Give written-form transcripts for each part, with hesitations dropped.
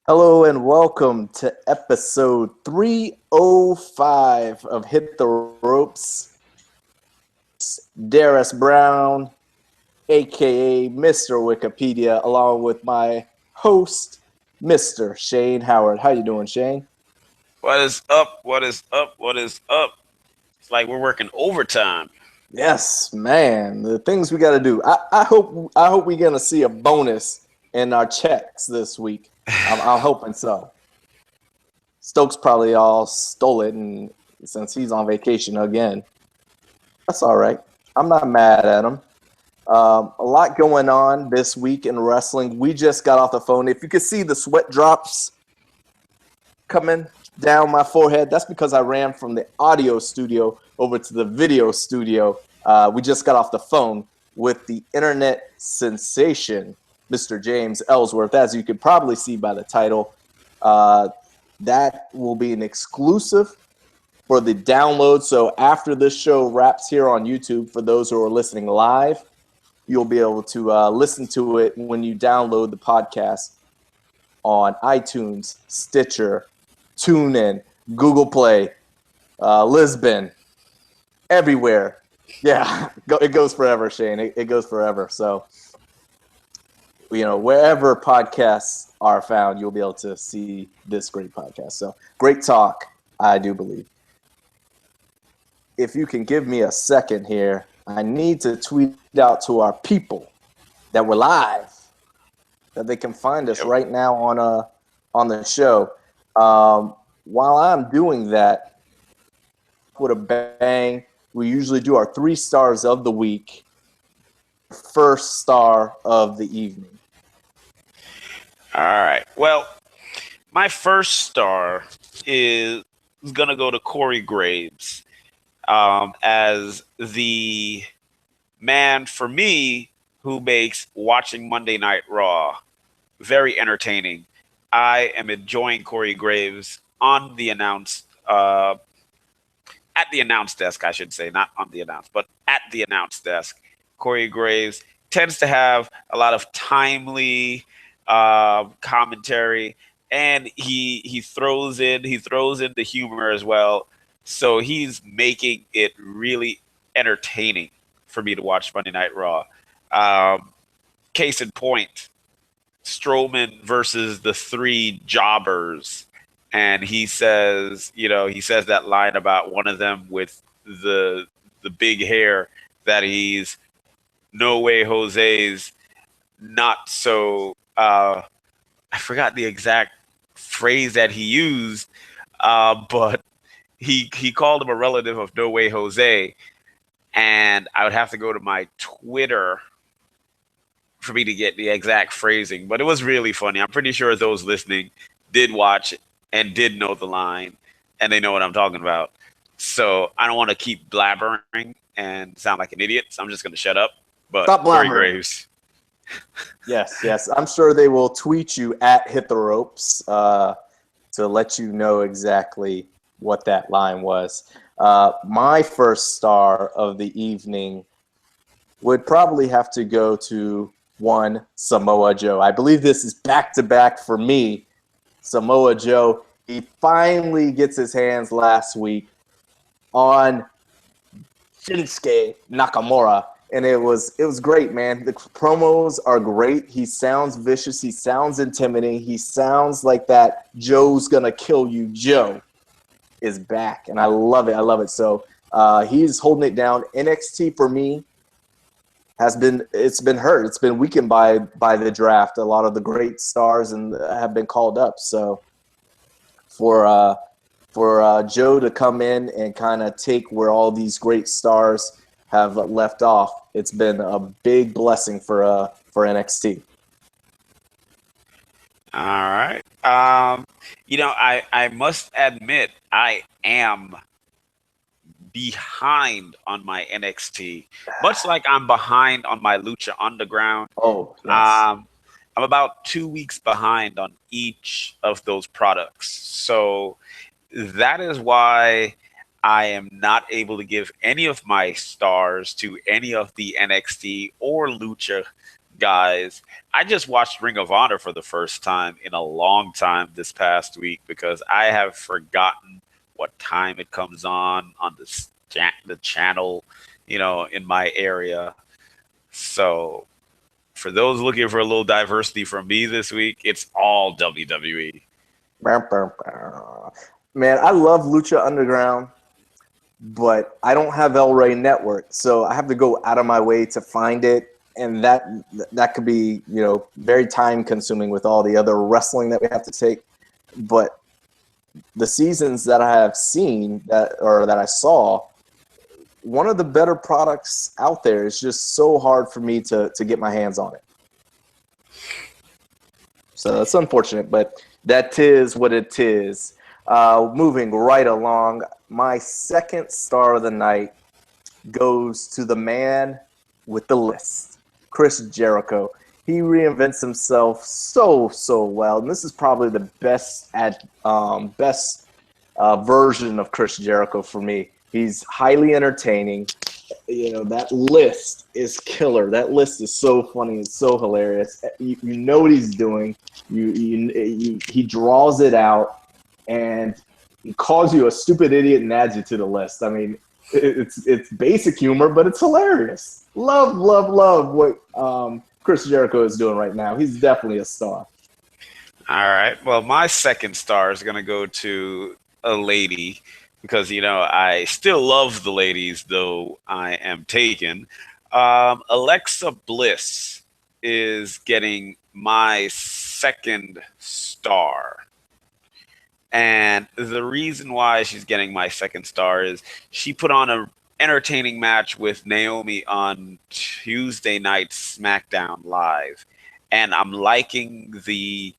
Hello and welcome to episode 305 of Hit the Ropes. Darius Brown, aka Mr. Wikipedia, along with my host, Mr. Shane Howard. How you doing, Shane? What is up? What is up? What is up? It's like we're working overtime. Yes, man. The things we got to do. I hope we're gonna see a bonus in our checks this week. I'm hoping so. Stokes probably all stole it, and since he's on vacation again, that's all right. I'm not mad at him. A lot going on this week in wrestling. We just got off the phone. If you could see the sweat drops coming down my forehead, that's because I ran from the audio studio over to the video studio. We just got off the phone with the internet sensation, Mr. James Ellsworth. As you could probably see by the title, that will be an exclusive for the download. So after this show wraps here on YouTube, for those who are listening live, you'll be able to listen to it when you download the podcast on iTunes, Stitcher, TuneIn, Google Play, Lisbon, everywhere. Yeah, it goes forever, Shane. It goes forever. So, wherever podcasts are found, you'll be able to see this great podcast. So, great talk, I do believe. If you can give me a second here, I need to tweet out to our people that we're live, that they can find us right now on the show. While I'm doing that, with a bang, we usually do our 3 stars of the week, first star of the evening. All right. Well, my first star is going to go to Corey Graves as the man, for me, who makes watching Monday Night Raw very entertaining. I am enjoying Corey Graves on the announced at the announce desk, I should say, not on the announce, but at the announce desk. Corey Graves tends to have a lot of timely commentary, and he throws in the humor as well. So he's making it really entertaining for me to watch Monday Night Raw. Case in point, Strowman versus the 3 jobbers, and he says that line about one of them with the big hair, that he's no way Jose's not so I forgot the exact phrase that he used, but he called him a relative of No Way Jose, and I would have to go to my Twitter for me to get the exact phrasing, but it was really funny. I'm pretty sure those listening did watch it and did know the line, and they know what I'm talking about. So I don't want to keep blabbering and sound like an idiot, so I'm just going to shut up. But Stop Corey blabbering. Graves. Yes. I'm sure they will tweet you at Hit the Ropes to let you know exactly what that line was. My first star of the evening would probably have to go to one Samoa Joe. I believe this is back-to-back for me. Samoa Joe, he finally gets his hands last week on Shinsuke Nakamura, and it was great, man. The promos are great. He sounds vicious. He sounds intimidating. He sounds like that Joe's gonna kill you Joe is back, and I love it. So he's holding it down. NXT for me it's been hurt. It's been weakened by the draft. A lot of the great stars have been called up. So for Joe to come in and kind of take where all these great stars have left off, it's been a big blessing for NXT. All right. I must admit I am behind on my NXT, much like I'm behind on my Lucha Underground. Oh, yes. I'm about 2 weeks behind on each of those products. So that is why I am not able to give any of my stars to any of the NXT or Lucha guys. I just watched Ring of Honor for the first time in a long time this past week because I have forgotten what time it comes on the channel, in my area. So for those looking for a little diversity from me this week, it's all WWE. Man, I love Lucha Underground, but I don't have El Rey Network, so I have to go out of my way to find it, and that could be very time consuming with all the other wrestling that we have to take. But the seasons that I have seen that I saw, one of the better products out there is just so hard for me to get my hands on it. So it's unfortunate, but that is what it is. Moving right along, my second star of the night goes to the man with the list, Chris Jericho. He reinvents himself so well, and this is probably the best version of Chris Jericho for me. He's highly entertaining. That list is killer. That list is so funny and so hilarious. You know what he's doing. He draws it out, and he calls you a stupid idiot and adds you to the list. I mean, it's basic humor, but it's hilarious. Love what Chris Jericho is doing right now. He's definitely a star. All right. Well, my second star is going to go to a lady because, I still love the ladies, though I am taken. Alexa Bliss is getting my second star. And the reason why she's getting my second star is she put on an entertaining match with Naomi on Tuesday night SmackDown Live. And I'm liking the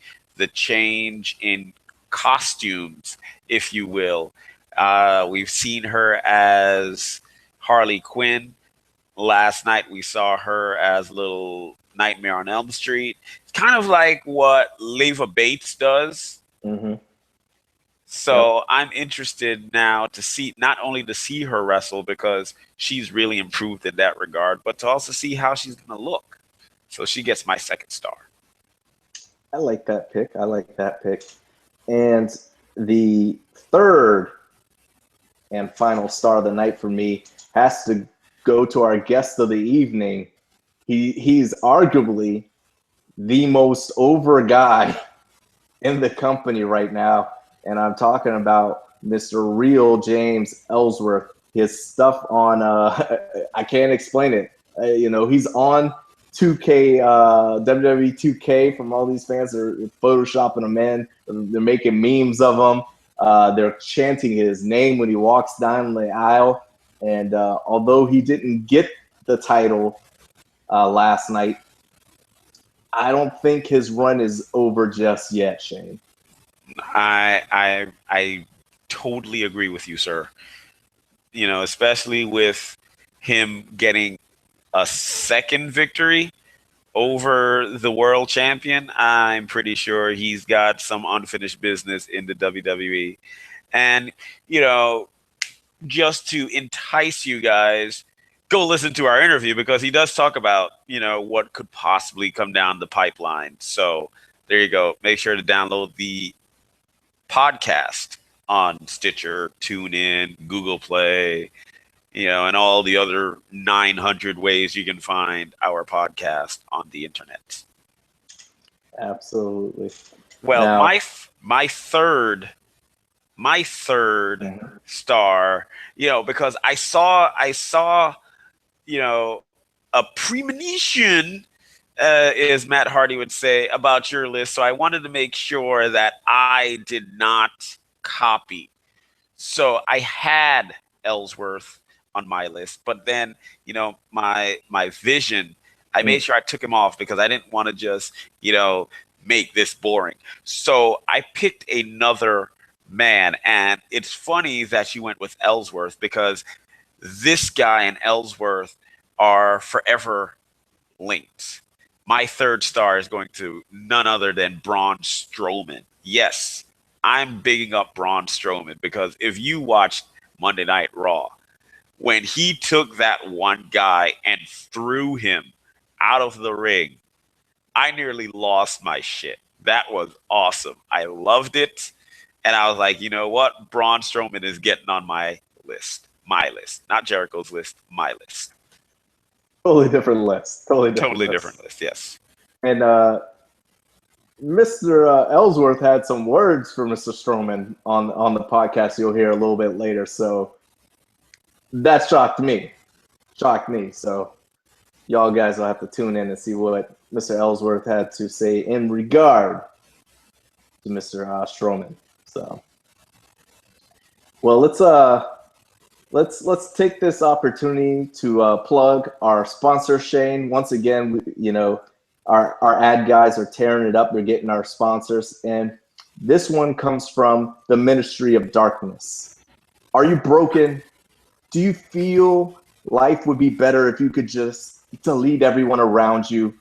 change in costumes, if you will. We've seen her as Harley Quinn. Last night we saw her as Little Nightmare on Elm Street. It's kind of like what Leva Bates does. Mm-hmm. So yep. I'm interested now to see, not only to see her wrestle because she's really improved in that regard, but to also see how she's going to look. So she gets my second star. I like that pick. And the third and final star of the night for me has to go to our guest of the evening. He's arguably the most over guy in the company right now. And I'm talking about Mr. Real James Ellsworth. His stuff on, I can't explain it. He's on 2K, WWE 2K from all these fans. They're photoshopping him in. They're making memes of him. They're chanting his name when he walks down the aisle. And although he didn't get the title last night, I don't think his run is over just yet, Shane. I totally agree with you, sir. Especially with him getting a second victory over the world champion, I'm pretty sure he's got some unfinished business in the WWE. And, just to entice you guys, go listen to our interview because he does talk about, what could possibly come down the pipeline. So there you go. Make sure to download the podcast on Stitcher, TuneIn, Google Play, and all the other 900 ways you can find our podcast on the internet. Absolutely. Well, now, my third mm-hmm. star, because I saw, a premonition, as Matt Hardy would say, about your list. So I wanted to make sure that I did not copy. So I had Ellsworth on my list, but then, my vision, I made sure I took him off because I didn't want to just, make this boring. So I picked another man, and it's funny that you went with Ellsworth because this guy and Ellsworth are forever linked. My third star is going to none other than Braun Strowman. Yes, I'm bigging up Braun Strowman because if you watched Monday Night Raw, when he took that one guy and threw him out of the ring, I nearly lost my shit. That was awesome. I loved it. And I was like, you know what? Braun Strowman is getting on my list. My list. Not Jericho's list, my list. Totally different list. Totally Different list, yes. And Mr. Ellsworth had some words for Mr. Strowman on the podcast you'll hear a little bit later. So that shocked me. So y'all guys will have to tune in and see what Mr. Ellsworth had to say in regard to Mr. Strowman. So, well, let's take this opportunity to plug our sponsor, Shane. Once again, our ad guys are tearing it up. They're getting our sponsors, and this one comes from the Ministry of Darkness. Are you broken? Do you feel life would be better if you could just delete everyone around you?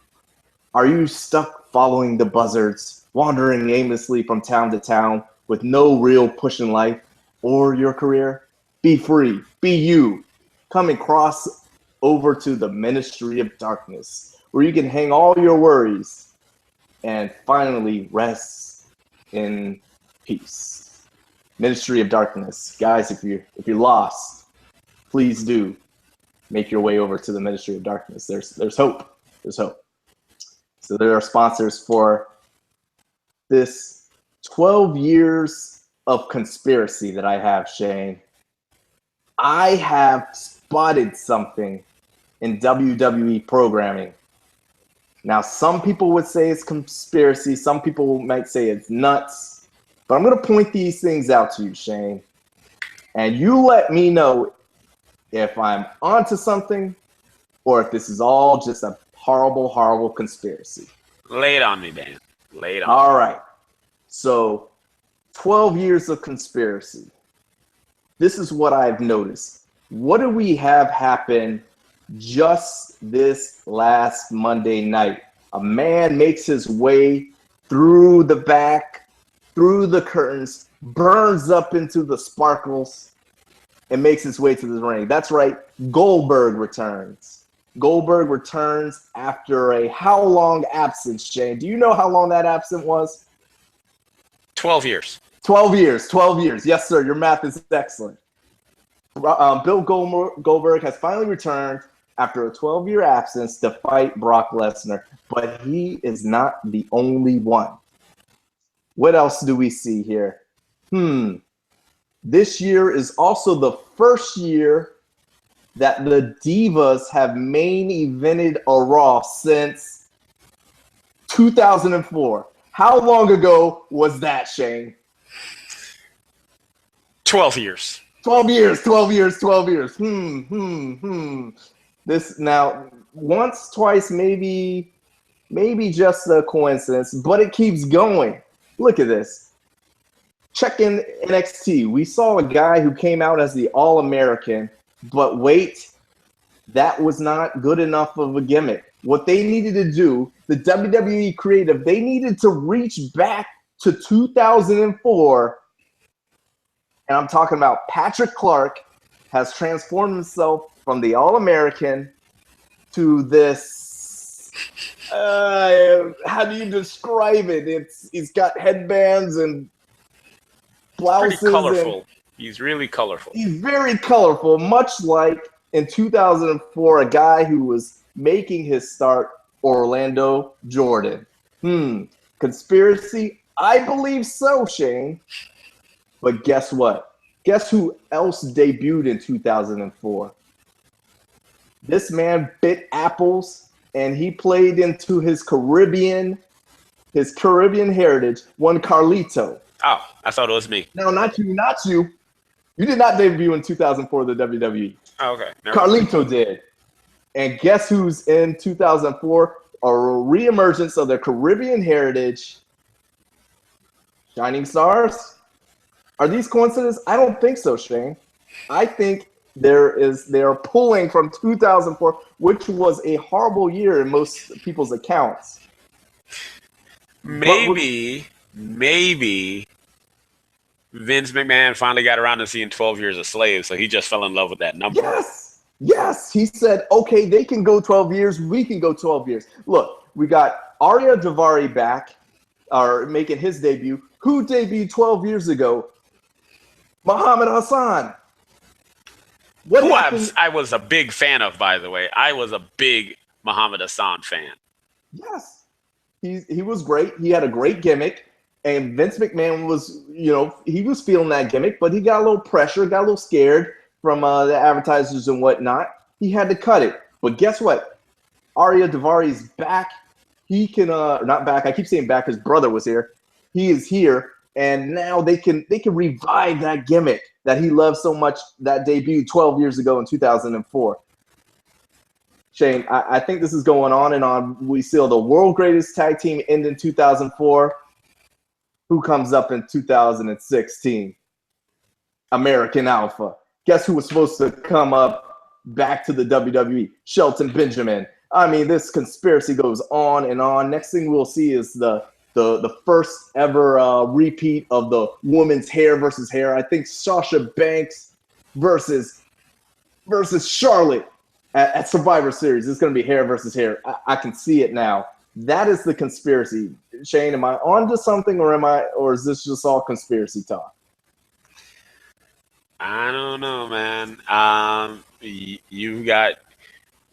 Are you stuck following the buzzards, wandering aimlessly from town to town with no real push in life or your career? Be free. Be you. Come and cross over to the Ministry of Darkness, where you can hang all your worries and finally rest in peace. Ministry of Darkness. Guys, if you're lost, please do make your way over to the Ministry of Darkness. There's hope. There's hope. So there are sponsors for this 12 years of conspiracy that I have, Shane. I have spotted something in WWE programming. Now, some people would say it's conspiracy. Some people might say it's nuts. But I'm going to point these things out to you, Shane. And you let me know if I'm onto something or if this is all just a horrible, horrible conspiracy. Lay it on me, man. Lay it on All right. So, 12 years of conspiracy. This is what I've noticed. What do we have happen just this last Monday night? A man makes his way through the back, through the curtains, burns up into the sparkles, and makes his way to the ring. That's right, Goldberg returns. Goldberg returns after a how long absence, Shane? Do you know how long that absence was? 12 years. 12 years. 12 years. Yes, sir. Your math is excellent. Bill Goldberg has finally returned after a 12-year absence to fight Brock Lesnar, but he is not the only one. What else do we see here? This year is also the first year that the Divas have main evented a Raw since 2004. How long ago was that, Shane? 12 years. 12 years, 12 years, 12 years. This now, once, twice, maybe just a coincidence, but it keeps going. Look at this. Check in NXT. We saw a guy who came out as the All-American, but wait, that was not good enough of a gimmick. What they needed to do, the WWE creative, they needed to reach back to 2004. And I'm talking about Patrick Clark has transformed himself from the All-American to this, how do you describe it? He's got headbands and blouses. Pretty colorful. He's really colorful. He's very colorful, much like in 2004, a guy who was making his start, Orlando Jordan. Conspiracy? I believe so, Shane. But guess what? Guess who else debuted in 2004? This man bit apples, and he played into his Caribbean heritage, one Carlito. Oh, I thought it was me. No, not you. You did not debut in 2004 the WWE. Oh, okay. Carlito did. And guess who's in 2004? A reemergence of their Caribbean heritage. Shining Stars? Are these coincidences? I don't think so, Shane. I think they are pulling from 2004, which was a horrible year in most people's accounts. Maybe Vince McMahon finally got around to seeing 12 Years a Slave, so he just fell in love with that number. Yes. He said, okay, they can go 12 years. We can go 12 years. Look, we got Arya Davari back, or making his debut. Who debuted 12 years ago? Muhammad Hassan. What Who happened? I was a big fan of, by the way. I was a big Muhammad Hassan fan. Yes, he was great. He had a great gimmick, and Vince McMahon was, he was feeling that gimmick, but he got a little pressure, got a little scared from the advertisers and whatnot. He had to cut it. But guess what? Arya Davari's back. He can not back. I keep saying back. His brother was here. He is here, and now they can revive that gimmick that he loved so much that debuted 12 years ago in 2004. Shane, I think this is going on and on. We see the world greatest tag team end in 2004. Who comes up in 2016? American Alpha. Guess who was supposed to come up back to the WWE? Shelton Benjamin. I mean, this conspiracy goes on and on. Next thing we'll see is the first ever repeat of the women's hair versus hair. I think Sasha Banks versus Charlotte at Survivor Series. It's going to be hair versus hair. I can see it now. That is the conspiracy. Shane, am I onto something, or is this just all conspiracy talk? I don't know, man.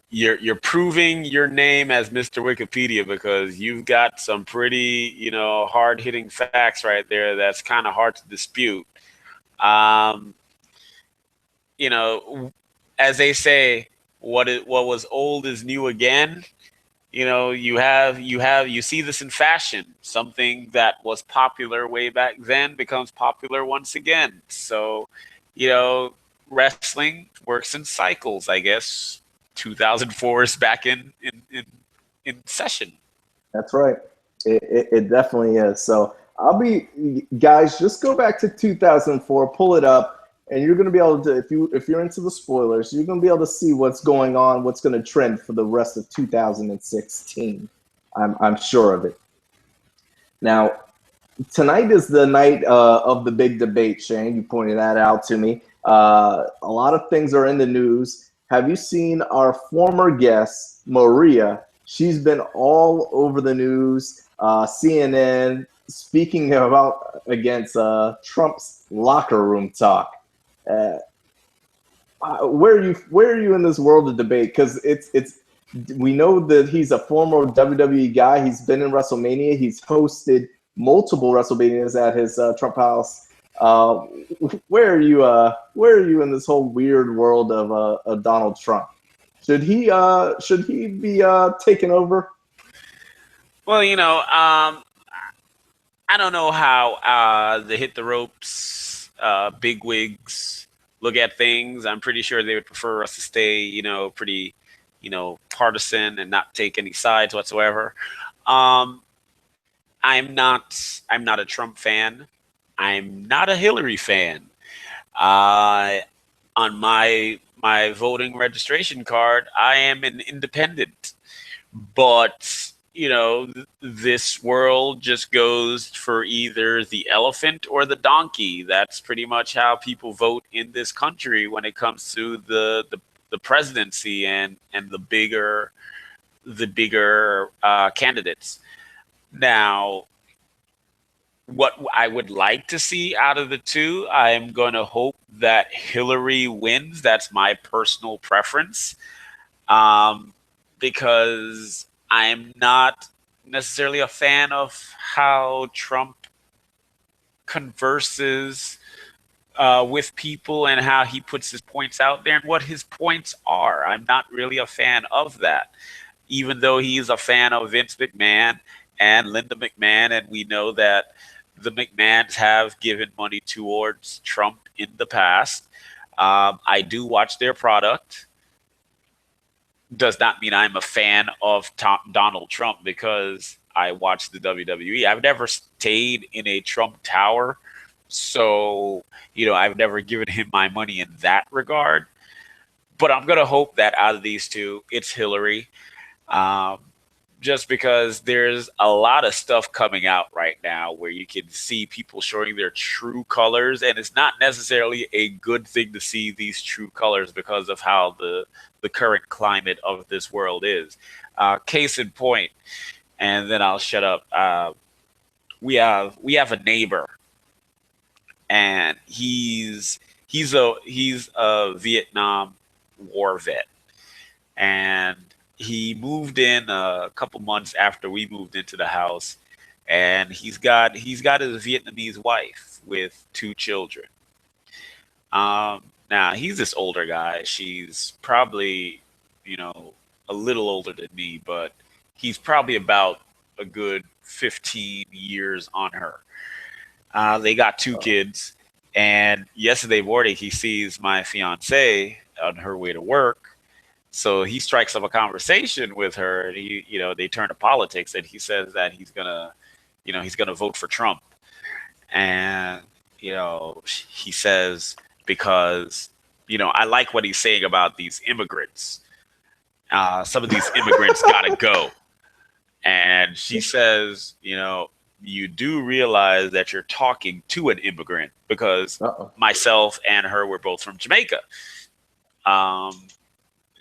You're proving your name as Mr. Wikipedia because you've got some pretty, hard-hitting facts right there that's kind of hard to dispute. As they say, what was old is new again. You see this in fashion. Something that was popular way back then becomes popular once again. So, wrestling works in cycles, I guess. 2004 is back in session. That's right. It definitely is. So guys, just go back to 2004, pull it up, and you're going to be able to, if you're into the spoilers, you're going to be able to see what's going on, what's going to trend for the rest of 2016. I'm sure of it. Now, tonight is the night of the big debate, Shane. You pointed that out to me. A lot of things are in the news. Have you seen our former guest, Maria? She's been all over the news, CNN, speaking against Trump's locker room talk. Where are you in this world of debate? Because we know that he's a former WWE guy. He's been in WrestleMania. He's hosted multiple WrestleManias at his Trump house. Where are you in this whole weird world of Donald Trump? Should he be taken over? Well, I don't know how the hit the ropes bigwigs look at things. I'm pretty sure they would prefer us to stay, pretty, partisan and not take any sides whatsoever. I'm not a Trump fan. I'm not a Hillary fan. On my voting registration card, I am an independent. But, this world just goes for either the elephant or the donkey. That's pretty much how people vote in this country when it comes to the presidency and the bigger candidates. Now, what I would like to see out of the two, I am going to hope that Hillary wins. That's my personal preference, because I'm not necessarily a fan of how Trump converses with people and how he puts his points out there and what his points are. I'm not really a fan of that, even though he's a fan of Vince McMahon and Linda McMahon, and we know that the McMahons have given money towards Trump in the past. I do watch their product. Does not mean I'm a fan of Donald Trump because I watch the WWE. I've never stayed in a Trump tower, so I've never given him my money in that regard. But I'm gonna hope that out of these two, it's Hillary. Just because there's a lot of stuff coming out right now where you can see people showing their true colors, and it's not necessarily a good thing to see these true colors because of how the current climate of this world is. Case in point, and then I'll shut up. We have a neighbor, and he's a Vietnam War vet, and he moved in a couple months after we moved into the house, and he's got his Vietnamese wife with 2 children. Now he's this older guy. She's probably, a little older than me, but he's probably about a good 15 years on her. They got 2 kids, and yesterday morning he sees my fiance on her way to work. So he strikes up a conversation with her, and they turn to politics, and he says that he's gonna vote for Trump, and he says because I like what he's saying about these immigrants. Some of these immigrants gotta go, and she says, you do realize that you're talking to an immigrant because myself and her were both from Jamaica.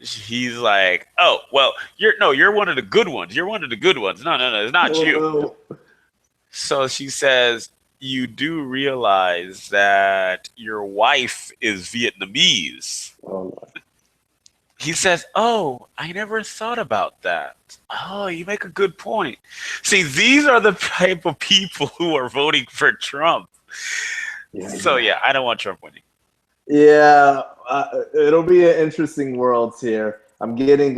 He's like, oh, well, you're one of the good ones. You're one of the good ones. No, it's not you. So she says, you do realize that your wife is Vietnamese. He says, oh, I never thought about that. Oh, you make a good point. See, these are the type of people who are voting for Trump. So, I don't want Trump winning. Yeah, it'll be an interesting world here. I'm getting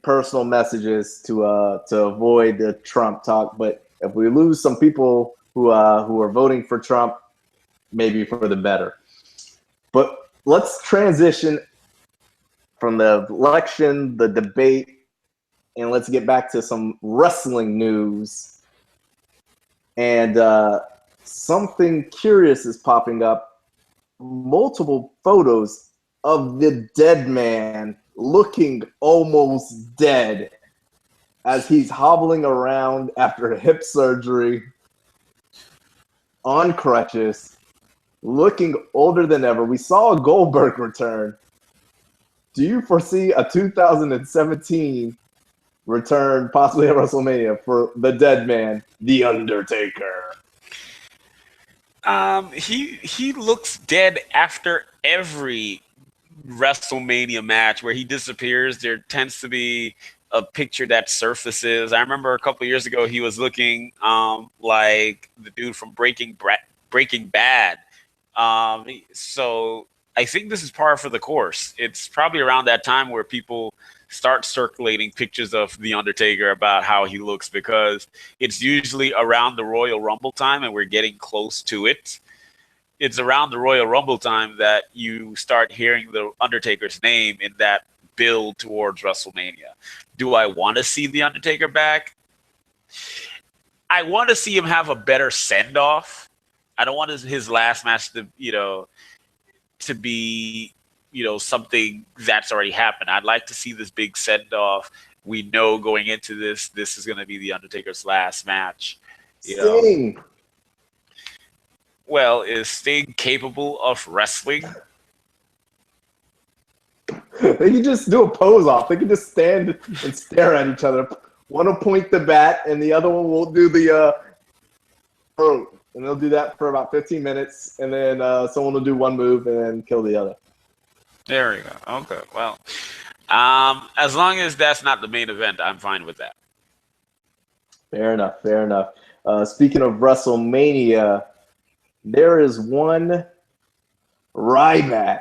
personal messages to avoid the Trump talk, but if we lose some people who are voting for Trump, maybe for the better. But let's transition from the election, the debate, and let's get back to some wrestling news. And something curious is popping up. Multiple photos of the dead man looking almost dead as he's hobbling around after hip surgery on crutches, looking older than ever. We saw a Goldberg return. Do you foresee a 2017 return, possibly at WrestleMania, for the dead man, The Undertaker? He looks dead after every WrestleMania match where he disappears. There tends to be a picture that surfaces. I remember a couple of years ago he was looking like the dude from Breaking Bad. So I think this is par for the course. It's probably around that time where people start circulating pictures of The Undertaker about how he looks, because it's usually around the Royal Rumble time and we're getting close to it. It's around the Royal Rumble time that you start hearing The Undertaker's name in that build towards WrestleMania. Do I want to see The Undertaker back? I want to see him have a better send-off. I don't want his last match to be something that's already happened. I'd like to see this big send-off. We know going into this is going to be The Undertaker's last match. Sting. Well, is Sting capable of wrestling? They can just do a pose off. They can just stand and stare at each other. One will point the bat, and the other one will do the throat. And they'll do that for about 15 minutes, and then someone will do one move and then kill the other. There you go. Okay. Well, as long as that's not the main event, I'm fine with that. Fair enough. Speaking of WrestleMania, there is one Ryback,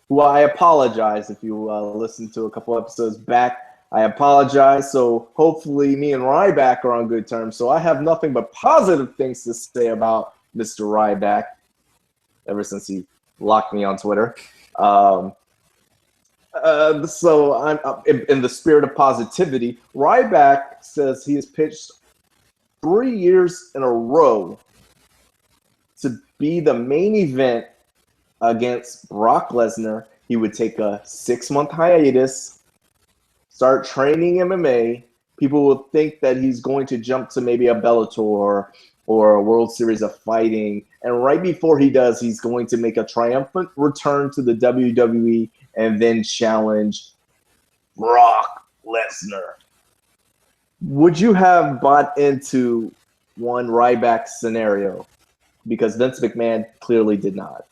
who I apologize if you listened to a couple episodes back. I apologize. So hopefully me and Ryback are on good terms. So I have nothing but positive things to say about Mr. Ryback ever since he blocked me on Twitter. So I'm in the spirit of positivity. Ryback says he has pitched 3 years in a row to be the main event against Brock Lesnar. He would take a 6-month hiatus, start training MMA. People will think that he's going to jump to maybe a Bellator or a World Series of Fighting. And right before he does, he's going to make a triumphant return to the WWE and then challenge Brock Lesnar. Would you have bought into one Ryback scenario? Because Vince McMahon clearly did not.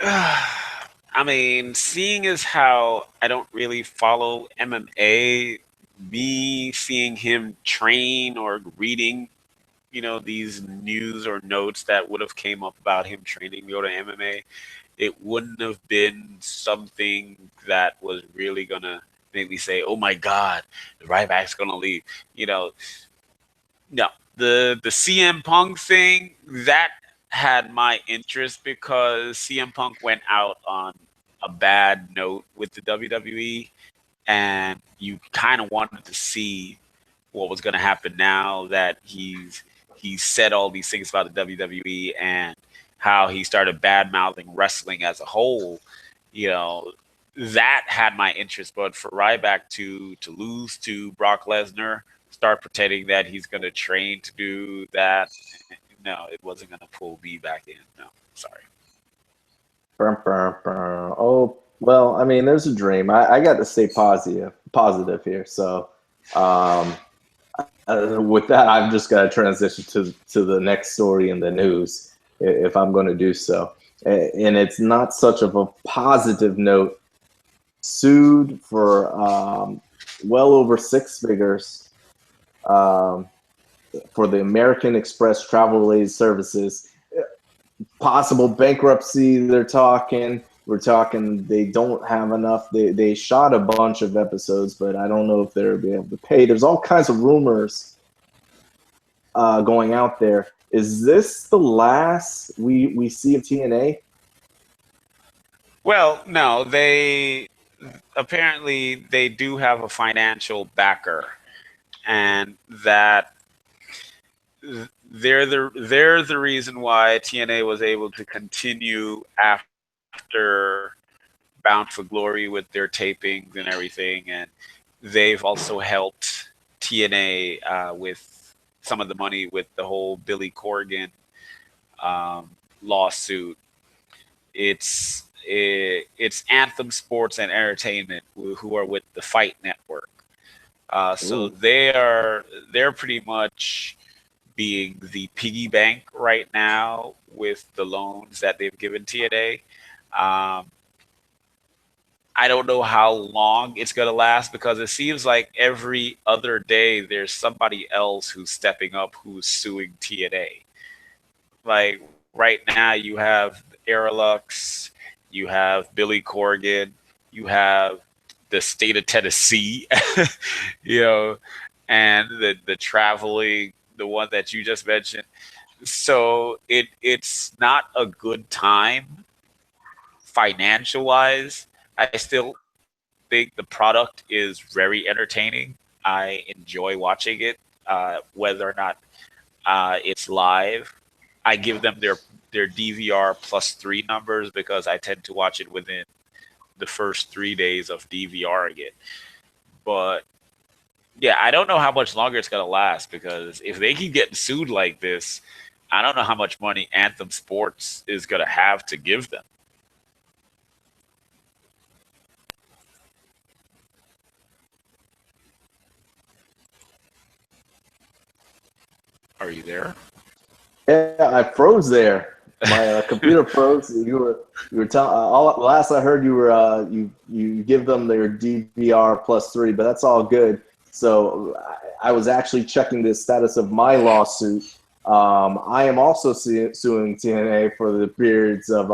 I mean, seeing as how I don't really follow MMA, me seeing him train or reading, these news or notes that would have came up about him training to go to MMA, it wouldn't have been something that was really gonna make me say, "Oh my God, the Ryback's gonna leave." You know, no, the CM Punk thing that had my interest because CM Punk went out on a bad note with the WWE, and you kind of wanted to see what was going to happen now that he's said all these things about the WWE and how he started bad mouthing wrestling as a whole. You know, that had my interest, but for Ryback to lose to Brock Lesnar, start pretending that he's going to train to do that, no, it wasn't going to pull me back in. No, sorry. Oh, well, I mean, there's a dream. I got to stay positive here. So, with that, I'm just going to transition to the next story in the news if I'm going to do so. And it's not such of a positive note. Sued for well over six figures for the American Express travel related services. Possible bankruptcy, they're talking. We're talking they don't have enough. They shot a bunch of episodes, but I don't know if they'll be able to pay. There's all kinds of rumors going out there. Is this the last we see of TNA? Well, no, they apparently they do have a financial backer, and that they're the reason why TNA was able to continue after Bound for Glory with their tapings and everything, and they've also helped TNA with some of the money with the whole Billy Corgan lawsuit. It's Anthem Sports and Entertainment who are with the Fight Network. So Ooh. they're pretty much being the piggy bank right now with the loans that they've given TNA. Um, I don't know how long it's going to last because it seems like every other day there's somebody else who's stepping up who's suing TNA. Like right now, you have Aerolux, you have Billy Corgan, you have the state of Tennessee, you know, and the traveling, the one that you just mentioned. So it's not a good time financial wise. I still think the product is very entertaining. I enjoy watching it, whether or not it's live. I give them their DVR plus three numbers because I tend to watch it within the first 3 days of DVRing it. But yeah, I don't know how much longer it's gonna last because if they keep getting sued like this, I don't know how much money Anthem Sports is gonna have to give them. Are you there? Yeah, I froze there. My computer froze. You were telling all last I heard you were you give them their DVR plus three, but that's all good. So I was actually checking the status of my lawsuit. I am also suing TNA for the periods of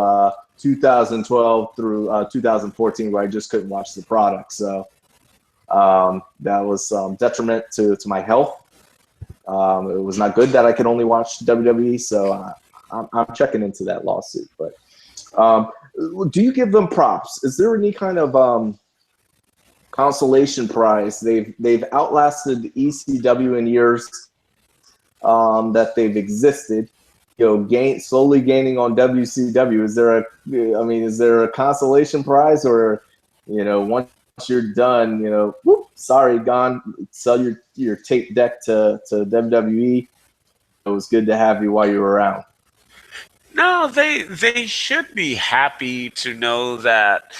2012 through 2014, where I just couldn't watch the product. So that was detriment to my health. It was not good that I could only watch WWE, so I'm checking into that lawsuit. But do you give them props? Is there any kind of consolation prize? They've outlasted the ECW in years that they've existed. Slowly gaining on WCW. Is there a consolation prize, or once you're done, whoop, sorry, gone. Sell your tape deck to WWE. It was good to have you while you were around. No, they should be happy to know that.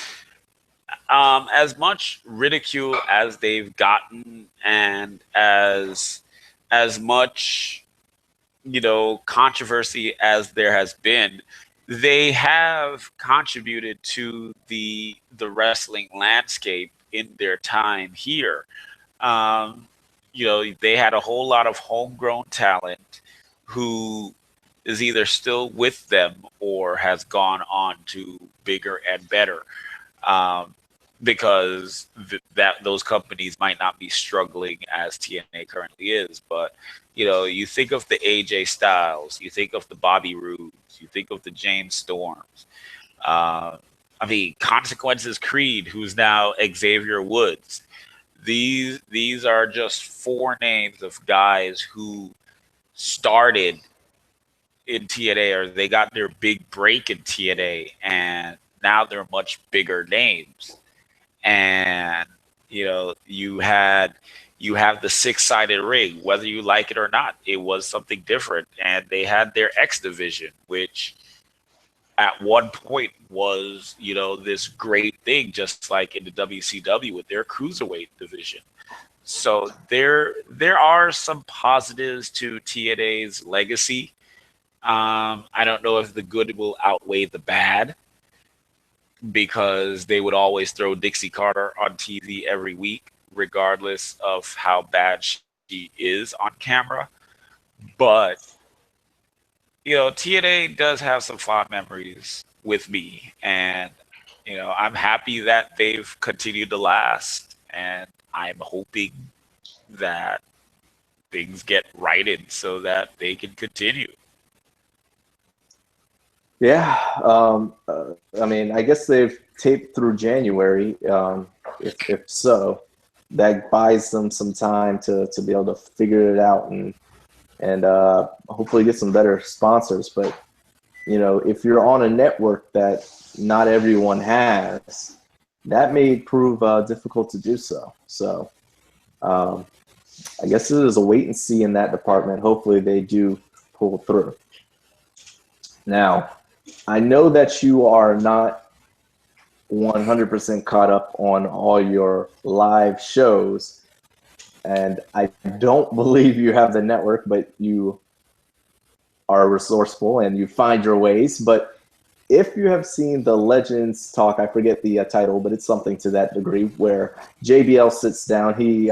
As much ridicule as they've gotten, and as much controversy as there has been, they have contributed to the wrestling landscape in their time here. Um, they had a whole lot of homegrown talent who is either still with them or has gone on to bigger and better. Um, because that those companies might not be struggling as TNA currently is, but you think of the AJ Styles, you think of the Bobby Roodes, you think of the James Storms. Uh, I mean, Consequences Creed, who's now Xavier Woods. These are just four names of guys who started in TNA, or they got their big break in TNA, and now they're much bigger names. And you have the six-sided ring, whether you like it or not. It was something different, and they had their X division, which at one point was this great thing, just like in the WCW with their cruiserweight division. So there are some positives to TNA's legacy. I don't know if the good will outweigh the bad, because they would always throw Dixie Carter on TV every week, regardless of how bad she is on camera. But TNA does have some fond memories with me, and I'm happy that they've continued to last, and I'm hoping that things get righted so that they can continue. Yeah, I mean, I guess they've taped through January. If so, that buys them some time to be able to figure it out and hopefully get some better sponsors. But if you're on a network that not everyone has, that may prove difficult to do so. So I guess it is a wait and see in that department. Hopefully they do pull through. Now, I know that you are not 100% caught up on all your live shows, and I don't believe you have the network, but you are resourceful and you find your ways. But if you have seen the Legends talk, I forget the title, but it's something to that degree, where JBL sits down. He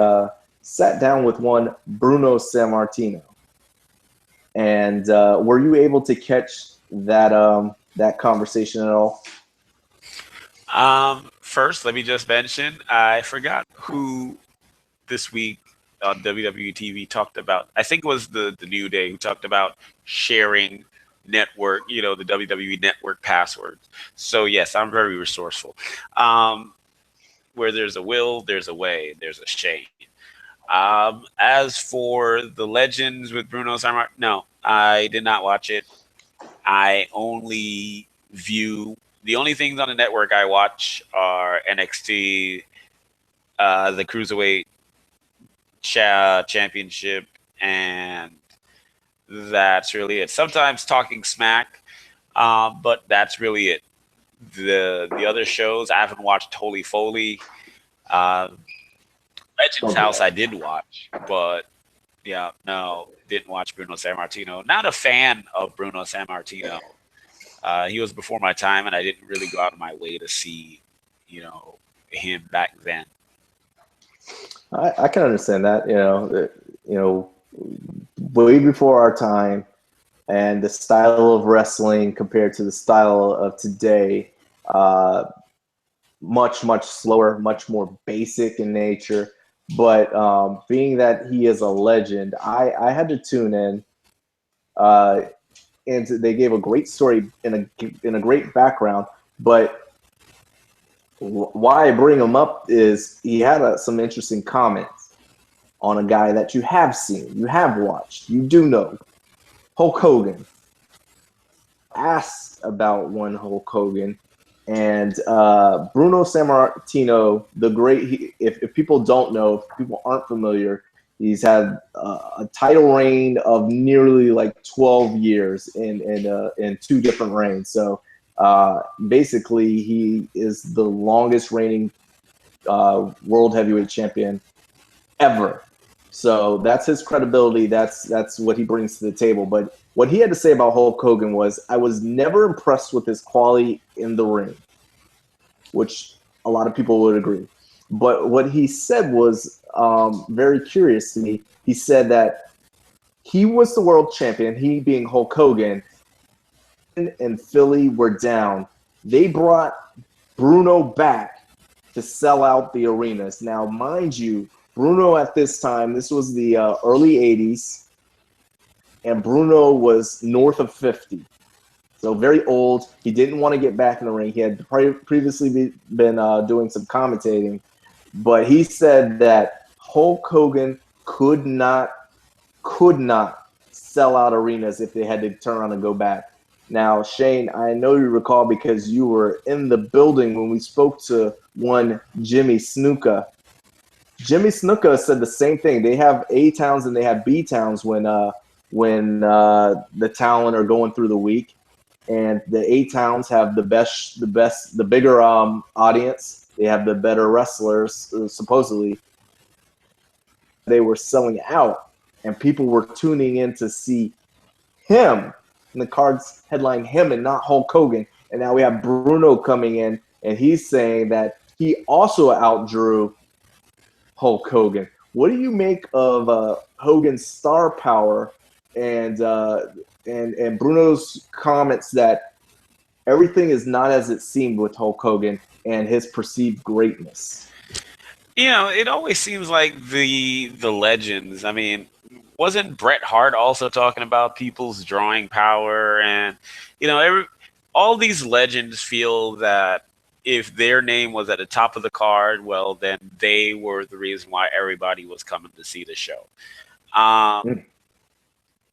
sat down with one Bruno Sammartino. And were you able to catch that conversation at all? First, let me just mention, I forgot who this week on WWE TV talked about. I think it was the New Day, who talked about sharing network, the WWE network passwords. So yes, I'm very resourceful. Where there's a will, there's a way, there's a Shane. As for the Legends with Bruno Sammartino, no, I did not watch it. I only view the only things on the network I watch are NXT, the Cruiserweight Championship, and that's really it. Sometimes Talking Smack, but that's really it. The other shows I haven't watched. Holy Foley, Legends House I did watch, but yeah, no, didn't watch Bruno Sammartino. Not a fan of Bruno Sammartino. He was before my time, and I didn't really go out of my way to see, him back then. I can understand that. Way before our time, and the style of wrestling compared to the style of today, much slower, much more basic in nature. But being that he is a legend, I had to tune in, and they gave a great story in a great background. But why I bring him up is he had some interesting comments on a guy that you have seen, you have watched, you do know, Hulk Hogan. Asked about one Hulk Hogan. And Bruno Sammartino, the great, if people don't know, if people aren't familiar, he's had a title reign of nearly like 12 years in two different reigns. So basically, he is the longest reigning world heavyweight champion ever. So that's his credibility. That's what he brings to the table. But what he had to say about Hulk Hogan was, I was never impressed with his quality in the ring, which a lot of people would agree. But what he said was very curious to me. He said that he was the world champion, he being Hulk Hogan, and Philly were down. They brought Bruno back to sell out the arenas. Now, mind you, Bruno at this time, this was the early 80s, and Bruno was north of 50. So very old. He didn't want to get back in the ring. He had previously been doing some commentating, but he said that Hulk Hogan could not sell out arenas if they had to turn around and go back. Now, Shane, I know you recall because you were in the building when we spoke to one Jimmy Snuka. Jimmy Snuka said the same thing. They have A towns and they have B towns when the talent are going through the week, and the A towns have the bigger audience. They have the better wrestlers, supposedly. They were selling out, and people were tuning in to see him. And the cards headline him and not Hulk Hogan. And now we have Bruno coming in, and he's saying that he also outdrew Hulk Hogan. What do you make of Hogan's star power and Bruno's comments that everything is not as it seemed with Hulk Hogan and his perceived greatness? You know, it always seems like the legends. I mean, wasn't Bret Hart also talking about people's drawing power? And you know, all these legends feel that if their name was at the top of the card, well, then they were the reason why everybody was coming to see the show.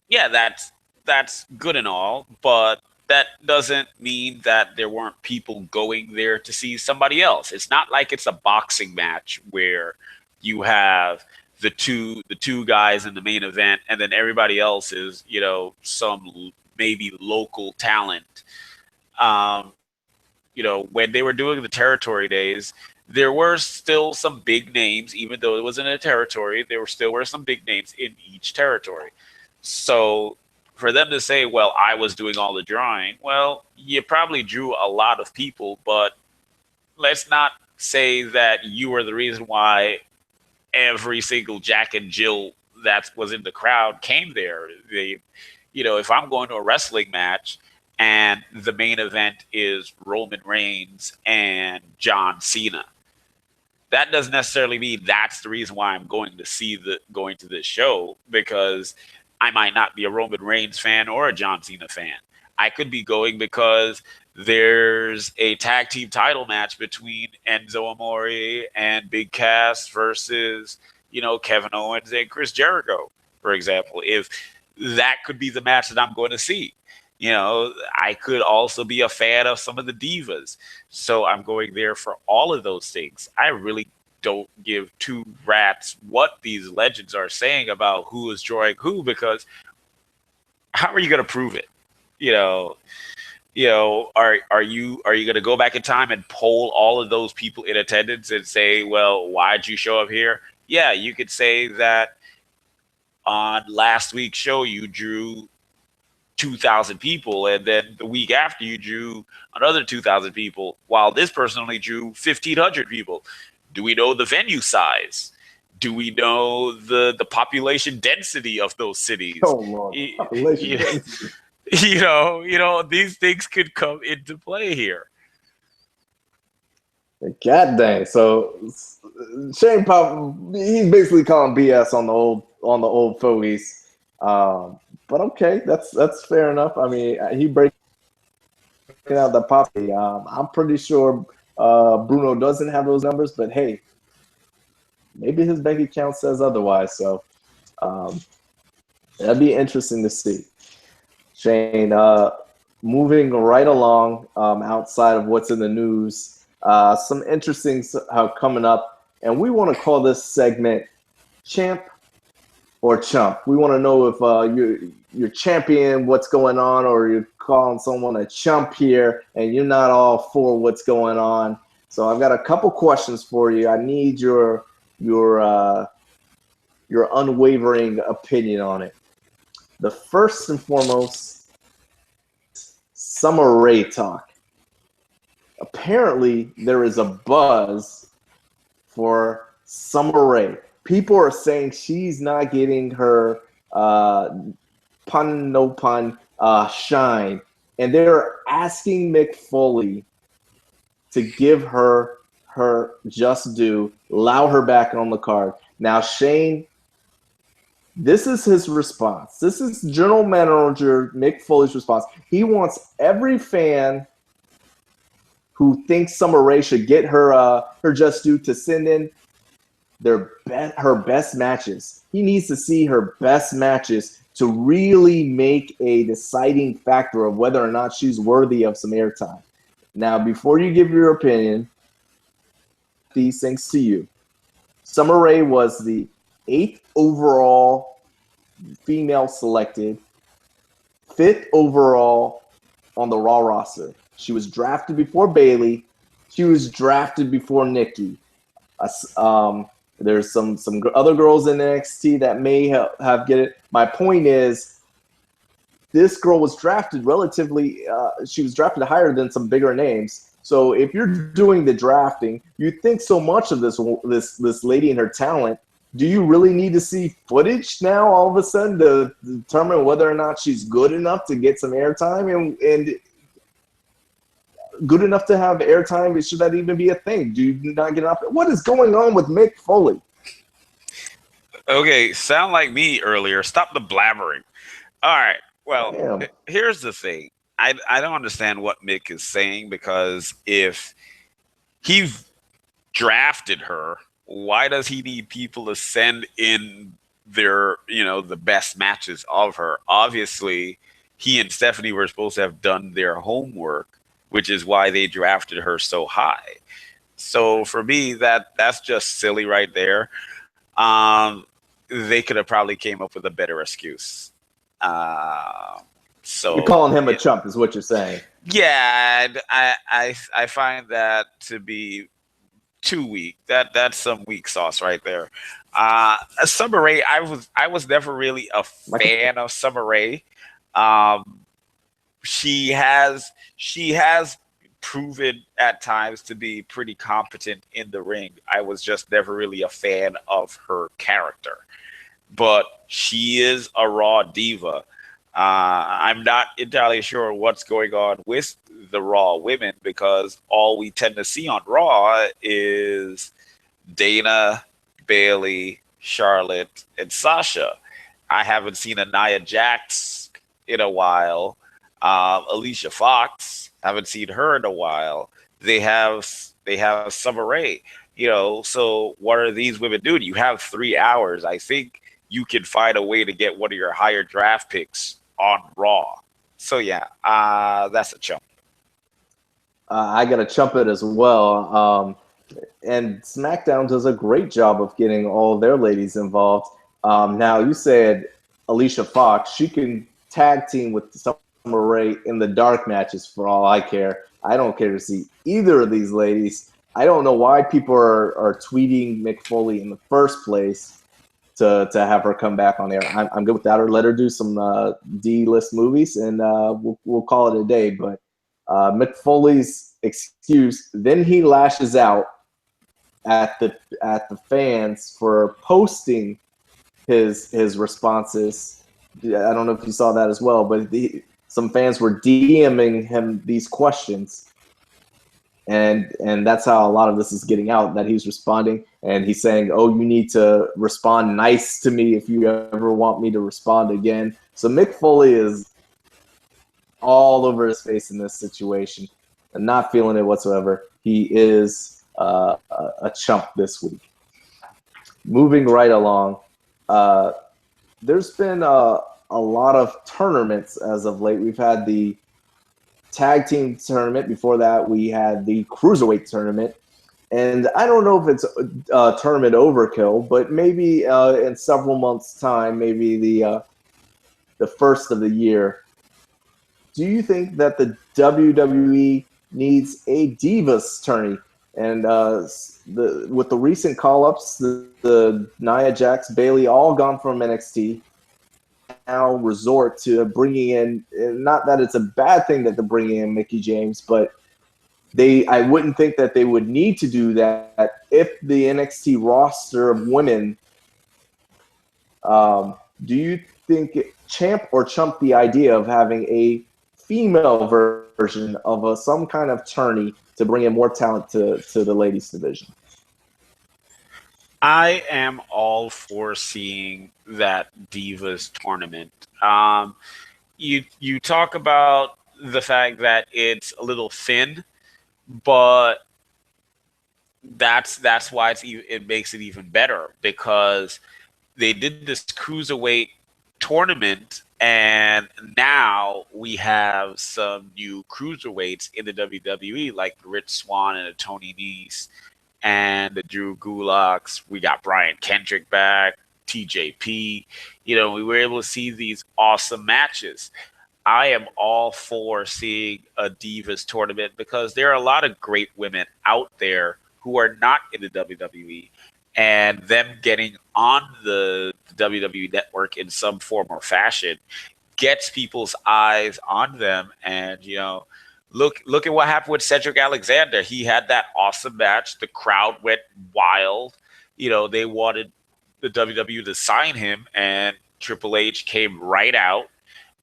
Yeah, that's good and all, but that doesn't mean that there weren't people going there to see somebody else. It's not like it's a boxing match where you have the two guys in the main event and then everybody else is, you know, some maybe local talent. You know, when they were doing the territory days, there were still some big names, even though it was in a territory, there were some big names in each territory. So for them to say, well, I was doing all the drawing, well, you probably drew a lot of people, but let's not say that you were the reason why every single Jack and Jill that was in the crowd came there. You know, if I'm going to a wrestling match and the main event is Roman Reigns and John Cena, that doesn't necessarily mean that's the reason why I'm going to this show, because I might not be a Roman Reigns fan or a John Cena fan. I could be going because there's a tag team title match between Enzo Amore and Big Cass versus, you know, Kevin Owens and Chris Jericho, for example. If that could be the match that I'm going to see. You know, I could also be a fan of some of the divas. So I'm going there for all of those things. I really don't give two rats what these legends are saying about who is drawing who, because how are you going to prove it? You know, are you going to go back in time and poll all of those people in attendance and say, well, why'd you show up here? Yeah, you could say that on last week's show you drew 2,000 people, and then the week after you drew another 2,000 people, while this person only drew 1,500 people. Do we know the venue size? Do we know the population density of those cities? Oh, Lord. Population density. You know, these things could come into play here. God dang! So Shane Pop, he's basically calling BS on the old fogies. But okay, that's fair enough. I mean, he breaking out the pop. I'm pretty sure Bruno doesn't have those numbers, but hey, maybe his bank account says otherwise. So that'd be interesting to see. Shane, moving right along, outside of what's in the news, some interesting coming up, and we want to call this segment Champ or Chump. We want to know if you're champion what's going on, or you're calling someone a chump here and you're not all for what's going on. So I've got a couple questions for you. I need your unwavering opinion on it. The first and foremost, Summer Rae talk. Apparently, there is a buzz for Summer Rae. People are saying she's not getting her pun no pun shine, and they're asking Mick Foley to give her just due, allow her back on the card. Now, Shane, this is his response. This is General Manager Mick Foley's response. He wants every fan who thinks Summer Rae should get her just due to send in her best matches. He needs to see her best matches to really make a deciding factor of whether or not she's worthy of some airtime. Now, before you give your opinion, these things to you. Summer Rae was the 8th overall female selected, 5th overall on the Raw roster. She was drafted before Bayley. She was drafted before Nikki. There's some other girls in NXT that may have get it. My point is, this girl was drafted relatively. She was drafted higher than some bigger names. So if you're doing the drafting, you think so much of this lady and her talent. Do you really need to see footage now all of a sudden to determine whether or not she's good enough to get some airtime and good enough to have airtime? Should that even be a thing? Do you not get enough? What is going on with Mick Foley? Okay, sound like me earlier. Stop the blabbering. All right. Well, here's the thing. I don't understand what Mick is saying, because if he drafted her, why does he need people to send in their, the best matches of her? Obviously, he and Stephanie were supposed to have done their homework, which is why they drafted her so high. So for me, that's just silly right there. They could have probably came up with a better excuse. So you're calling him a chump, is what you're saying. Yeah, I find that to be too weak. That's some weak sauce right there. Summer Rae, I was never really a fan of Summer Rae. She has proven at times to be pretty competent in the ring. I was just never really a fan of her character, but she is a Raw diva. I'm not entirely sure what's going on with the Raw women, because all we tend to see on Raw is Dana, Bayley, Charlotte, and Sasha. I haven't seen a Nia Jax in a while. Alicia Fox, haven't seen her in a while. They have Summer Rae. So what are these women doing? You have 3 hours. I think you can find a way to get one of your higher draft picks on Raw. So yeah, that's a chump. I got to chump it as well. And SmackDown does a great job of getting all their ladies involved. Now, you said Alicia Fox. She can tag team with Summer Rae in the dark matches for all I care. I don't care to see either of these ladies. I don't know why people are tweeting Mick Foley in the first place to have her come back on air. I'm good with that. Or let her do some D-list movies, and we'll call it a day. But Mick Foley's excuse, then he lashes out at the fans for posting his responses. I don't know if you saw that as well, but some fans were DMing him these questions. And that's how a lot of this is getting out, that he's responding, and he's saying, oh, you need to respond nice to me if you ever want me to respond again. So Mick Foley is all over his face in this situation and not feeling it whatsoever. He is a chump this week. Moving right along, there's been a lot of tournaments as of late. We've had the tag team tournament. Before that, we had the cruiserweight tournament. And I don't know if it's a tournament overkill, but maybe in several months' time, maybe the first of the year. Do you think that the WWE needs a Divas tourney? And with the recent call-ups, the Nia Jax, Bailey, all gone from NXT, now resort to bringing in, not that it's a bad thing that they're bringing in Mickie James, but I wouldn't think that they would need to do that if the NXT roster of women. Do you think Champ or Chump the idea of having a female version of some kind of tourney to bring in more talent to the ladies division? I am all for seeing that Divas tournament. You talk about the fact that it's a little thin, but that's why it makes it even better, because they did this cruiserweight tournament, and now we have some new cruiserweights in the WWE, like Rich Swann and a Tony Nese and the Drew Gulaks. We got Brian Kendrick back, TJP. We were able to see these awesome matches. I am all for seeing a Divas tournament because there are a lot of great women out there who are not in the WWE, and them getting on the WWE network in some form or fashion gets people's eyes on them. And look at what happened with Cedric Alexander. He had that awesome match. The crowd went wild. They wanted the WWE to sign him, and Triple H came right out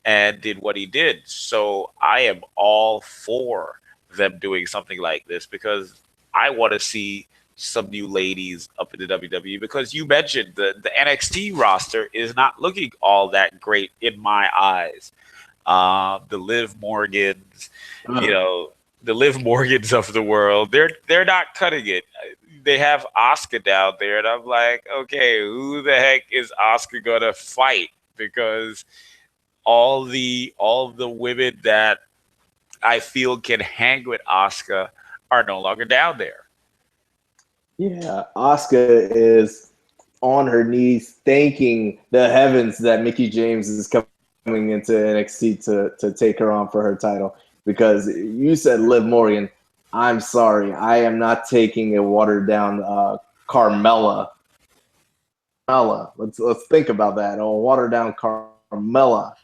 and did what he did. So I am all for them doing something like this, because I want to see some new ladies up in the WWE, because you mentioned the NXT roster is not looking all that great in my eyes. The Liv Morgans, the Liv Morgans of the world, they're not cutting it. They have Asuka down there, and I'm like, okay, who the heck is Asuka gonna fight? Because all the women that I feel can hang with Asuka are no longer down there. Yeah, Asuka is on her knees thanking the heavens that Mickie James is coming into NXT to take her on for her title. Because you said Liv Morgan. I'm sorry, I am not taking a watered down Carmella. Let's think about that. A watered down Carmella.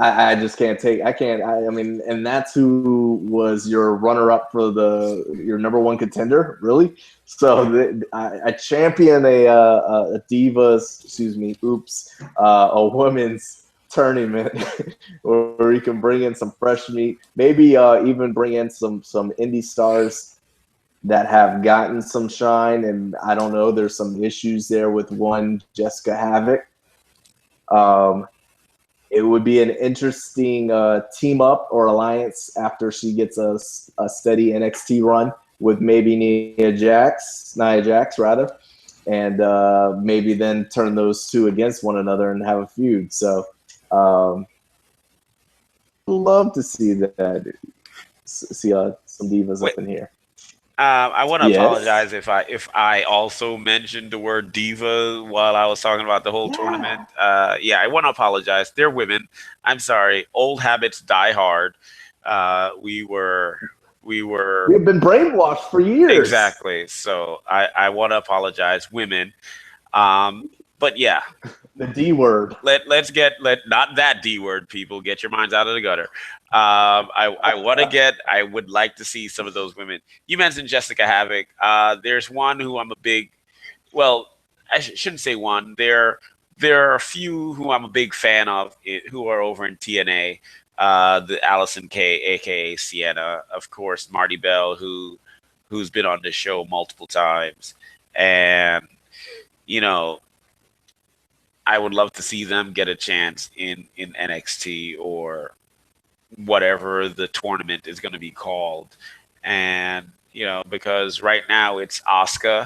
I just can't take. I can't. I mean, and that's who was your runner-up for your number one contender, really. So I champion a divas. Excuse me. Oops. A women's tournament where you can bring in some fresh meat. Maybe even bring in some indie stars that have gotten some shine. And I don't know. There's some issues there with one Jessica Havoc. It would be an interesting team up or alliance after she gets a steady NXT run with maybe Nia Jax, and maybe then turn those two against one another and have a feud. So, love to see that. See some divas up in here. I want to apologize if I also mentioned the word diva while I was talking about the whole tournament. I want to apologize. They're women. I'm sorry. Old habits die hard. We've been brainwashed for years. Exactly. So I want to apologize, women. But yeah. The D word. Let's not that D word, people. Get your minds out of the gutter. I would like to see some of those women. You mentioned Jessica Havoc. There's one who I'm a big, well, I shouldn't say one. There are a few who I'm a big fan of who are over in TNA. The Allison Kay, aka Sienna, of course, Marty Bell, who's been on this show multiple times, and I would love to see them get a chance in NXT or whatever the tournament is going to be called. And, because right now it's Asuka,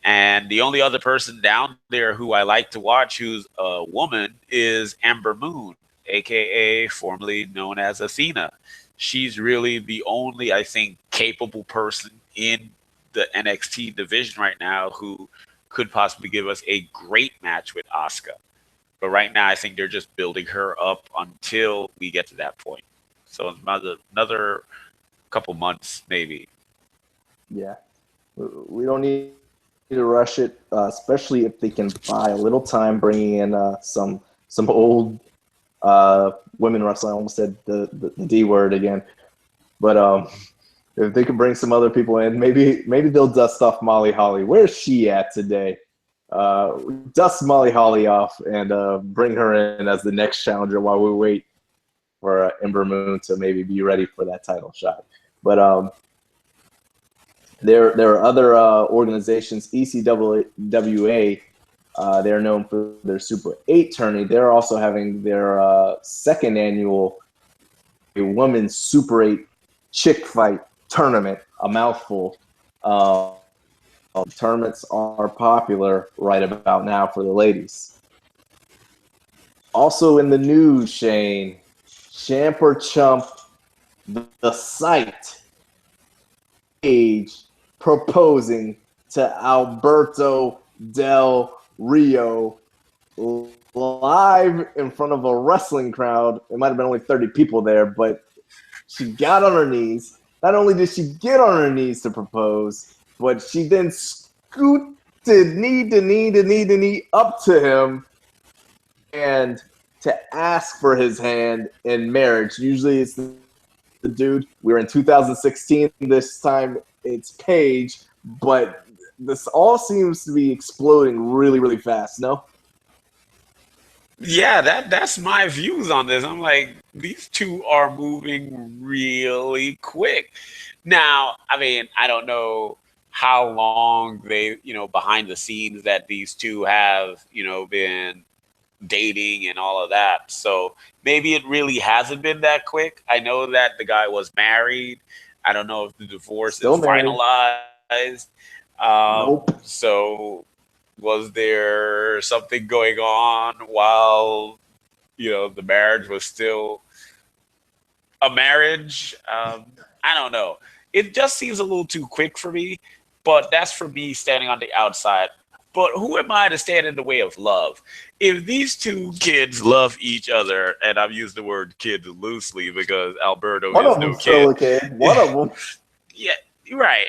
and the only other person down there who I like to watch who's a woman is Ember Moon, aka formerly known as Athena. She's really the only, I think, capable person in the NXT division right now who could possibly give us a great match with Asuka. But right now, I think they're just building her up until we get to that point. So another couple months, maybe. Yeah, we don't need to rush it, especially if they can buy a little time bringing in some old women wrestling. I almost said the D word again, but if they could bring some other people in, maybe they'll dust off Molly Holly. Where's she at today? Dust Molly Holly off and bring her in as the next challenger while we wait for Ember Moon to maybe be ready for that title shot. But there are other organizations, ECWA. They're known for their Super 8 tourney. They're also having their second annual women's Super 8 chick fight tournament, a mouthful. Tournaments are popular right about now for the ladies. Also in the news, Shane, Champ or Chump, the site, Paige proposing to Alberto Del Rio live in front of a wrestling crowd. It might have been only 30 people there, but she got on her knees. Not only did she get on her knees to propose, but she then scooted knee to knee to knee to knee up to him and to ask for his hand in marriage. Usually it's the dude. We're in 2016. This time it's Paige, but this all seems to be exploding really, really fast, no? Yeah, that's my views on this. I'm like, these two are moving really quick. Now, I mean, I don't know how long they, behind the scenes that these two have, been dating and all of that. So maybe it really hasn't been that quick. I know that the guy was married. I don't know if the divorce Still is married. finalized. Nope. So was there something going on while, the marriage was still a marriage? I don't know. It just seems a little too quick for me, but that's for me standing on the outside. But who am I to stand in the way of love? If these two kids love each other, and I've used the word kid loosely because Alberto One is of no them's still a kid. kid. One of them. Yeah, right.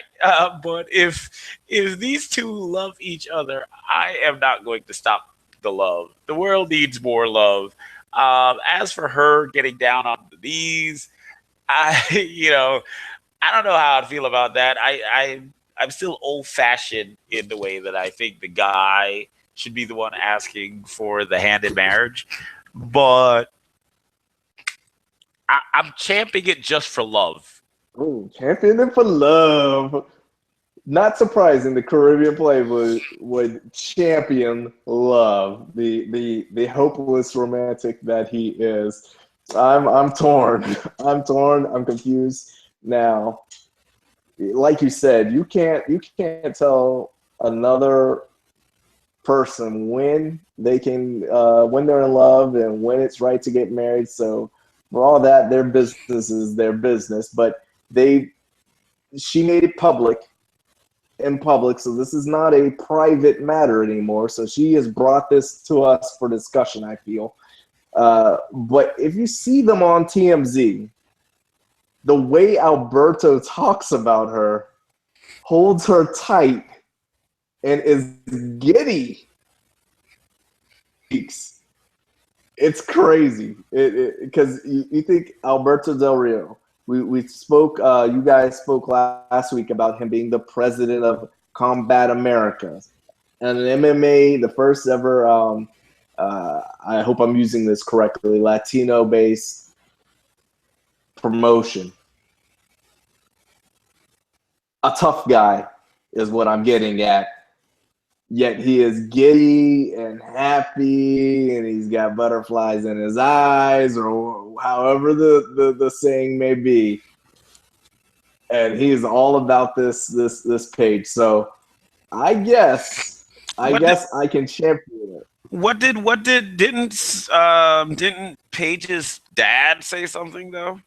But if these two love each other, I am not going to stop the love. The world needs more love. As for her getting down on the knees, I I don't know how I feel about that. I'm still old fashioned in the way that I think the guy should be the one asking for the hand in marriage, but I'm champing it just for love. Ooh, championing for love. Not surprising, the Caribbean Playboy would champion love, the hopeless romantic that he is. I'm torn. I'm torn. I'm confused. Now, like you said, you can't tell another person when they can when they're in love and when it's right to get married. So for all that, their business is their business. But she made it public in public, so this is not a private matter anymore. So she has brought this to us for discussion, I feel. But if you see them on TMZ, the way Alberto talks about her, holds her tight, and is giddy, it's crazy. Because you think Alberto Del Rio. We spoke. You guys spoke last week about him being the president of Combat America, and an MMA, the first ever. I hope I'm using this correctly. Latino-based promotion. A tough guy is what I'm getting at. Yet he is giddy and happy, and he's got butterflies in his eyes, or however the saying may be. And he's all about this page. So I guess What did I can champion it. didn't Paige's dad say something though?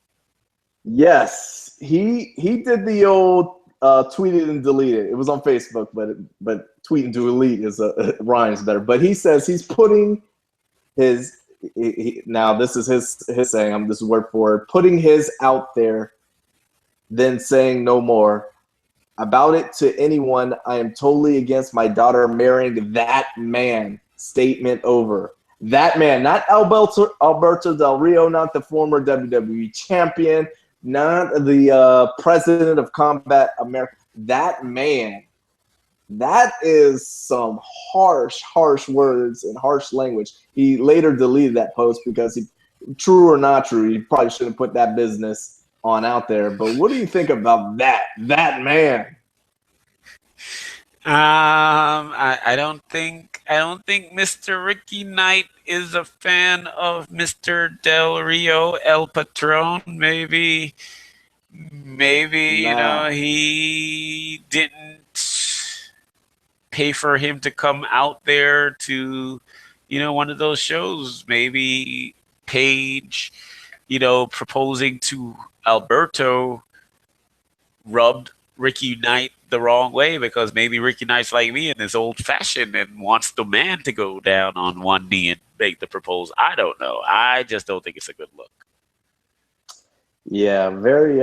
Yes, he did the old tweeted and deleted. It was on Facebook, but tweet and delete is rhymes better. But he says he's putting his now this is his saying. This is word for word. Putting his out there, then saying no more. about it to anyone. I am totally against my daughter marrying that man. Statement over. That man, not Alberto Del Rio, not the former WWE champion, not the president of Combat America. That man. That is some harsh words and harsh language. He later deleted that post because he, true or not true, he probably shouldn't put that business on out there. But what do you think about that man? I don't think Mr. Ricky Knight is a fan of Mr. Del Rio El Patron. Maybe Nah. he didn't pay for him to come out there to one of those shows. Maybe Paige, proposing to Alberto rubbed Ricky Knight the wrong way, because maybe Ricky Knight's like me and is old fashioned and wants the man to go down on one knee and make the proposal. I don't know. I just don't think it's a good look. Yeah, very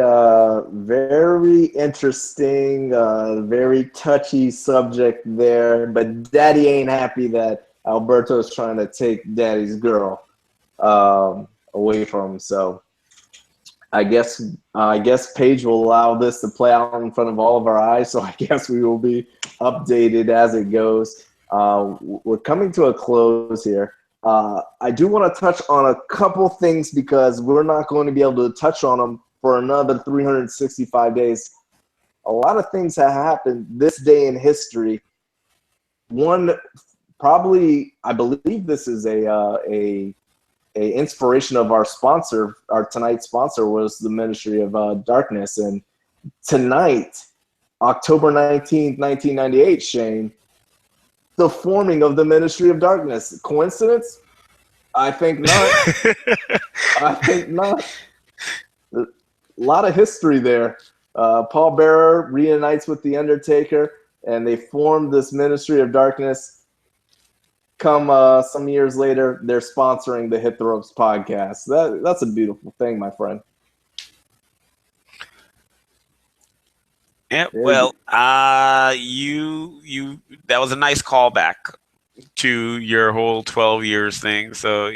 interesting, very touchy subject there. But Daddy ain't happy that Alberto's trying to take Daddy's girl away from him. So I guess Paige will allow this to play out in front of all of our eyes. So I guess we will be updated as it goes. We're coming to a close here. I do want to touch on a couple things because we're not going to be able to touch on them for another 365 days. A lot of things have happened this day in history. One, probably, I believe this is a inspiration of our sponsor. Our tonight's sponsor was the Ministry of Darkness. And tonight, October 19th, 1998, Shane, the forming of the Ministry of Darkness. Coincidence? I think not. I think not. A lot of history there. Paul Bearer reunites with The Undertaker, and they form this Ministry of Darkness. Come some years later, they're sponsoring the Hit the Ropes podcast. That's a beautiful thing, my friend. Yeah, well, you that was a nice callback to your whole 12 years thing. So,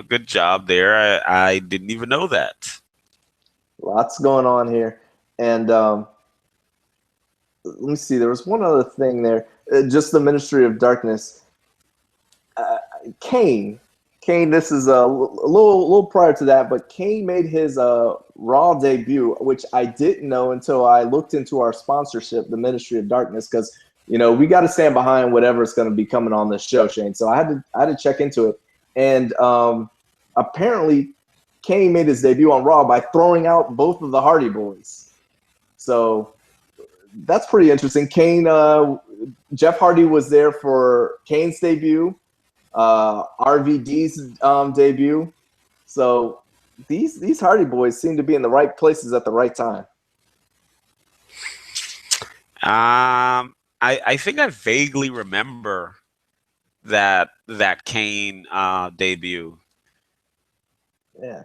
good job there. I didn't even know that. Lots going on here. And let me see, there was one other thing there. Just the Ministry of Darkness. Kane, this is a little prior to that, but Kane made his Raw debut, which I didn't know until I looked into our sponsorship, the Ministry of Darkness, because we got to stand behind whatever's going to be coming on this show, Shane. So I had to check into it, and apparently Kane made his debut on Raw by throwing out both of the Hardy Boys. So that's pretty interesting. Kane, Jeff Hardy was there for Kane's debut. RVD's debut. So these Hardy Boys seem to be in the right places at the right time. I think I vaguely remember that Kane debut. Yeah,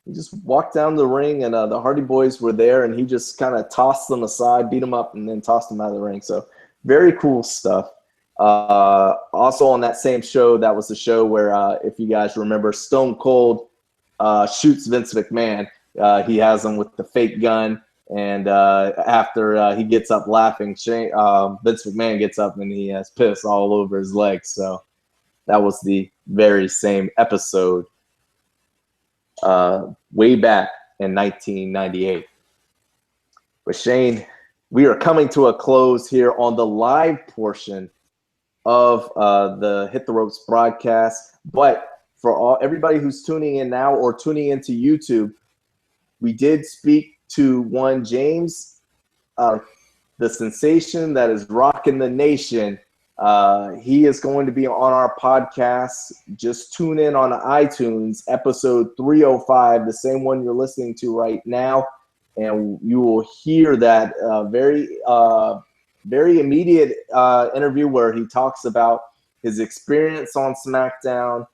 he just walked down the ring, and the Hardy Boys were there, and he just kind of tossed them aside, beat them up, and then tossed them out of the ring. So very cool stuff. Also on that same show, that was the show where, if you guys remember, Stone Cold shoots Vince McMahon. He has him with the fake gun, and after he gets up laughing, Vince McMahon gets up and he has piss all over his legs. So that was the very same episode way back in 1998. But Shane, we are coming to a close here on the live portion of the Hit the Ropes broadcast. But for everybody who's tuning in now or tuning into YouTube, we did speak to one James, the sensation that is rocking the nation. He is going to be on our podcast. Just tune in on iTunes, episode 305, the same one you're listening to right now, and you will hear that very immediate interview where he talks about his experience on SmackDown,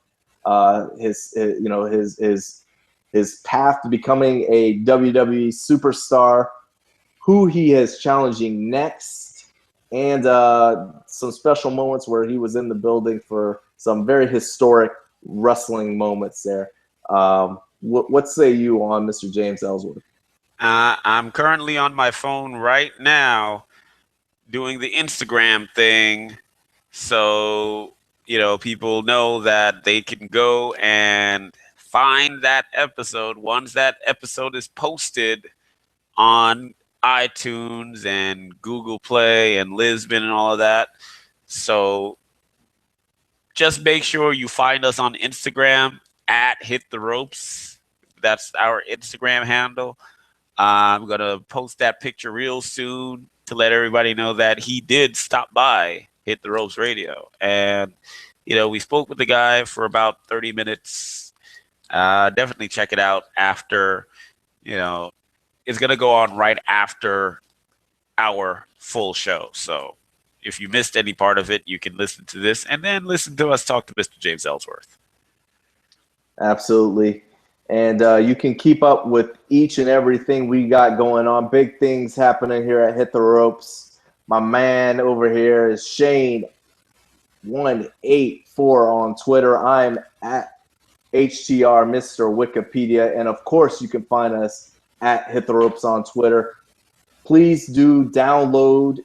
his path to becoming a WWE superstar, who he is challenging next, and some special moments where he was in the building for some very historic wrestling moments there. What say you on Mr. James Ellsworth? I'm currently on my phone right now doing the Instagram thing. So, people know that they can go and find that episode once that episode is posted on iTunes and Google Play and Lisbon and all of that. So just make sure you find us on Instagram at Hit the Ropes. That's our Instagram handle. I'm going to post that picture real soon to let everybody know that he did stop by Hit the Ropes Radio. And, we spoke with the guy for about 30 minutes. Definitely check it out after, it's going to go on right after our full show. So if you missed any part of it, you can listen to this and then listen to us talk to Mr. James Ellsworth. Absolutely. And you can keep up with each and everything we got going on. Big things happening here at Hit the Ropes. My man over here is Shane184 on Twitter. I'm at HTR Mr. Wikipedia. And of course, you can find us at Hit the Ropes on Twitter. Please do download.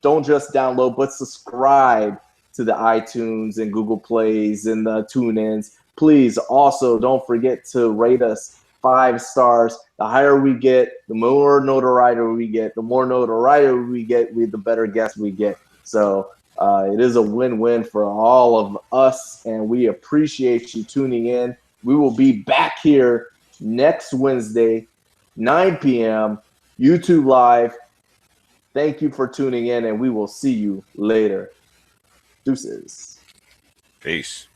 Don't just download, but subscribe to the iTunes and Google Plays and the TuneIns. Please also don't forget to rate us 5 stars. The higher we get, the more notoriety we get. The more notoriety we get, the better guests we get. So it is a win-win for all of us, and we appreciate you tuning in. We will be back here next Wednesday, 9 p.m., YouTube Live. Thank you for tuning in, and we will see you later. Deuces. Peace.